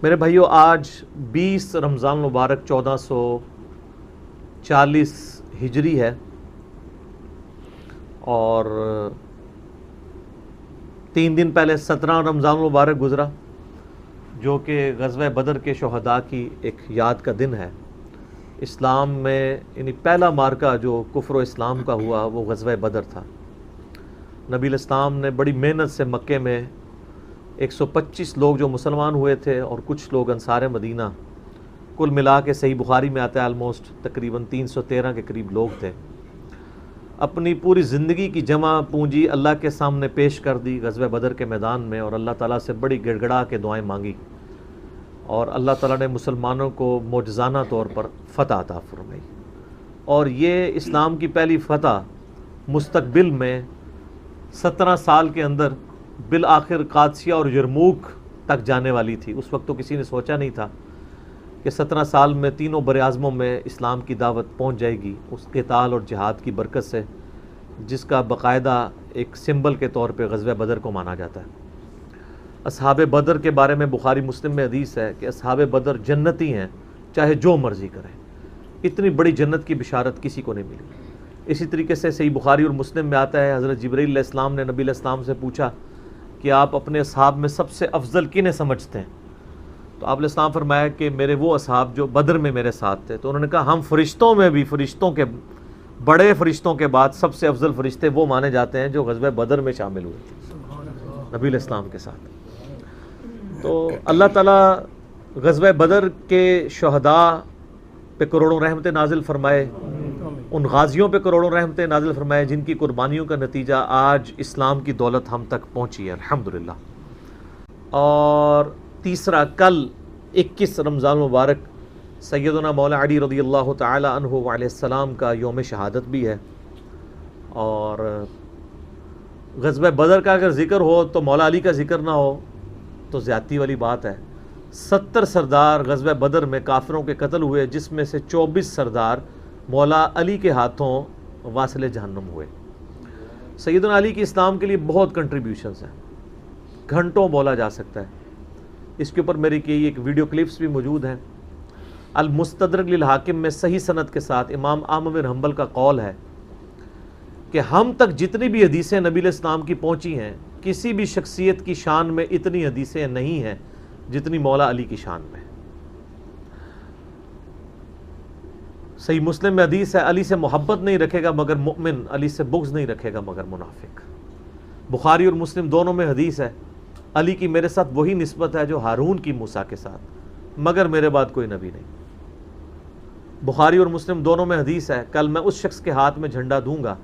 میرے بھائیو، آج 20 رمضان مبارک 1440 ہجری ہے اور 3 دن پہلے 17 رمضان مبارک گزرا، جو کہ غزوہ بدر کے شہداء کی ایک یاد کا دن ہے۔ اسلام میں یعنی پہلا مارکہ جو کفر و اسلام کا ہوا وہ غزوہ بدر تھا۔ نبی الاسلام نے بڑی محنت سے مکے میں 125 لوگ جو مسلمان ہوئے تھے اور کچھ لوگ انصار مدینہ، کل ملا کے صحیح بخاری میں آتا ہے آلموسٹ تقریباً 313 کے قریب لوگ تھے، اپنی پوری زندگی کی جمع پونجی اللہ کے سامنے پیش کر دی غزوہ بدر کے میدان میں، اور اللہ تعالیٰ سے بڑی گڑ گڑا کے دعائیں مانگی، اور اللہ تعالیٰ نے مسلمانوں کو معجزانہ طور پر فتح عطا فرمائی۔ اور یہ اسلام کی پہلی فتح مستقبل میں 17 سال کے اندر بالآخر قادسیہ اور یرموک تک جانے والی تھی۔ اس وقت تو کسی نے سوچا نہیں تھا کہ 17 سال میں تینوں براعظموں میں اسلام کی دعوت پہنچ جائے گی، اس قتال اور جہاد کی برکت سے، جس کا باقاعدہ ایک سمبل کے طور پہ غزوہ بدر کو مانا جاتا ہے۔ اصحاب بدر کے بارے میں بخاری مسلم میں حدیث ہے کہ اصحاب بدر جنتی ہیں، چاہے جو مرضی کریں۔ اتنی بڑی جنت کی بشارت کسی کو نہیں ملی۔ اسی طریقے سے صحیح بخاری اور مسلم میں آتا ہے، حضرت جبرائیل علیہ السلام نے نبی علیہ السلام سے پوچھا کہ آپ اپنے اصحاب میں سب سے افضل کنہیں سمجھتے ہیں؟ تو آپ علیہ السلام فرمایا کہ میرے وہ اصحاب جو بدر میں میرے ساتھ تھے۔ تو انہوں نے کہا ہم فرشتوں میں بھی، فرشتوں کے بڑے فرشتوں کے بعد سب سے افضل فرشتے وہ مانے جاتے ہیں جو غزوہ بدر میں شامل ہوئے تھے نبی علیہ السلام کے ساتھ۔ تو اللہ تعالیٰ غزوہ بدر کے شہداء پہ کروڑوں رحمتیں نازل فرمائے، ان غازیوں پہ کروڑوں رحمتیں نازل فرمائے جن کی قربانیوں کا نتیجہ آج اسلام کی دولت ہم تک پہنچی ہے الحمدللہ۔ اور تیسرا، کل 21 رمضان مبارک سیدنا مولا علی رضی اللہ تعالی عنہ علیہ السلام کا یوم شہادت بھی ہے، اور غزوہ بدر کا اگر ذکر ہو تو مولا علی کا ذکر نہ ہو تو زیادتی والی بات ہے۔ 70 سردار غزوہ بدر میں کافروں کے قتل ہوئے، جس میں سے 24 سردار مولا علی کے ہاتھوں واصل جہنم ہوئے۔ سیدنا علی کی اسلام کے لیے بہت کنٹریبیوشنز ہیں، گھنٹوں بولا جا سکتا ہے۔ اس کے اوپر میری کی ایک ویڈیو کلپس بھی موجود ہیں۔ المستدرک للحاکم میں صحیح سند کے ساتھ امام احمد بن حنبل کا قول ہے کہ ہم تک جتنی بھی حدیثیں نبی علیہ السلام کی پہنچی ہیں، کسی بھی شخصیت کی شان میں اتنی حدیثیں نہیں ہیں جتنی مولا علی کی شان میں۔ صحیح مسلم میں حدیث ہے، علی سے محبت نہیں رکھے گا مگر مؤمن، علی سے بغض نہیں رکھے گا مگر منافق۔ بخاری اور مسلم دونوں میں حدیث ہے، علی کی میرے ساتھ وہی نسبت ہے جو ہارون کی موسیٰ کے ساتھ، مگر میرے بعد کوئی نبی نہیں۔ بخاری اور مسلم دونوں میں حدیث ہے، کل میں اس شخص کے ہاتھ میں جھنڈا دوں گا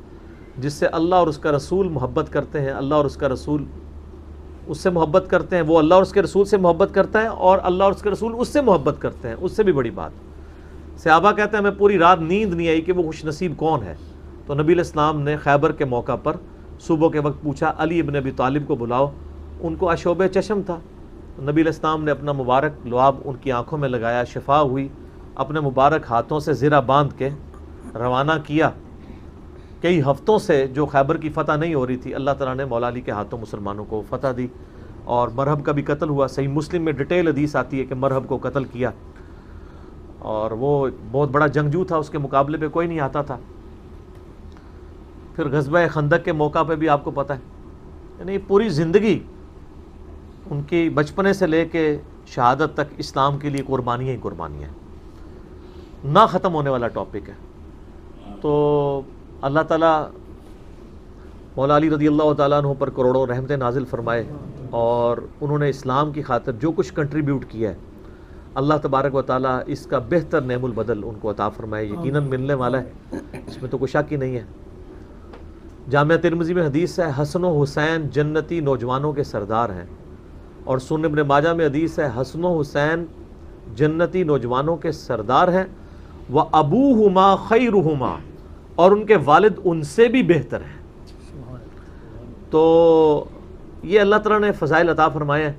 جس سے اللہ اور اس کا رسول محبت کرتے ہیں، اللہ اور اس کا رسول اس سے محبت کرتے ہیں، وہ اللہ اور اس کے رسول سے محبت کرتا ہے، اور اللہ اور اس کے رسول اس سے محبت کرتے ہیں۔ اس سے بھی بڑی بات، صحابہ کہتے ہیں ہمیں پوری رات نیند نہیں آئی کہ وہ خوش نصیب کون ہے۔ تو نبی علیہ السلام نے خیبر کے موقع پر صبح کے وقت پوچھا علی ابن ابی طالب کو بلاؤ، ان کو آشوب چشم تھا۔ نبی علیہ السلام نے اپنا مبارک لعاب ان کی آنکھوں میں لگایا، شفا ہوئی، اپنے مبارک ہاتھوں سے زرہ باندھ کے روانہ کیا۔ کئی ہفتوں سے جو خیبر کی فتح نہیں ہو رہی تھی، اللہ تعالیٰ نے مولا علی کے ہاتھوں مسلمانوں کو فتح دی، اور مرہب کا بھی قتل ہوا۔ صحیح مسلم میں ڈیٹیل حدیث آتی ہے کہ مرہب کو قتل کیا، اور وہ بہت بڑا جنگجو تھا، اس کے مقابلے پہ کوئی نہیں آتا تھا۔ پھر غزوہ خندق کے موقع پہ بھی آپ کو پتہ ہے، یعنی پوری زندگی ان کی بچپنے سے لے کے شہادت تک اسلام کے لیے قربانیاں ہی قربانیاں ہیں، نہ ختم ہونے والا ٹاپک ہے۔ تو اللہ تعالیٰ مولا علی رضی اللہ تعالیٰ عنہ پر کروڑوں رحمتیں نازل فرمائے، اور انہوں نے اسلام کی خاطر جو کچھ کنٹریبیوٹ کیا ہے، اللہ تبارک و تعالیٰ اس کا بہتر نعم البدل ان کو عطا فرمائے، یقیناً ملنے والا ہے، اس میں تو کوئی شک ہی نہیں ہے۔ جامعہ ترمذی میں حدیث ہے، حسن و حسین جنتی نوجوانوں کے سردار ہیں، اور سنن ابن ماجہ میں حدیث ہے، حسن و حسین جنتی نوجوانوں کے سردار ہیں، وَأَبُوهُمَا خَيْرُهُمَا، اور ان کے والد ان سے بھی بہتر ہیں۔ تو یہ اللہ تعالیٰ نے فضائل عطا فرمائے ہیں۔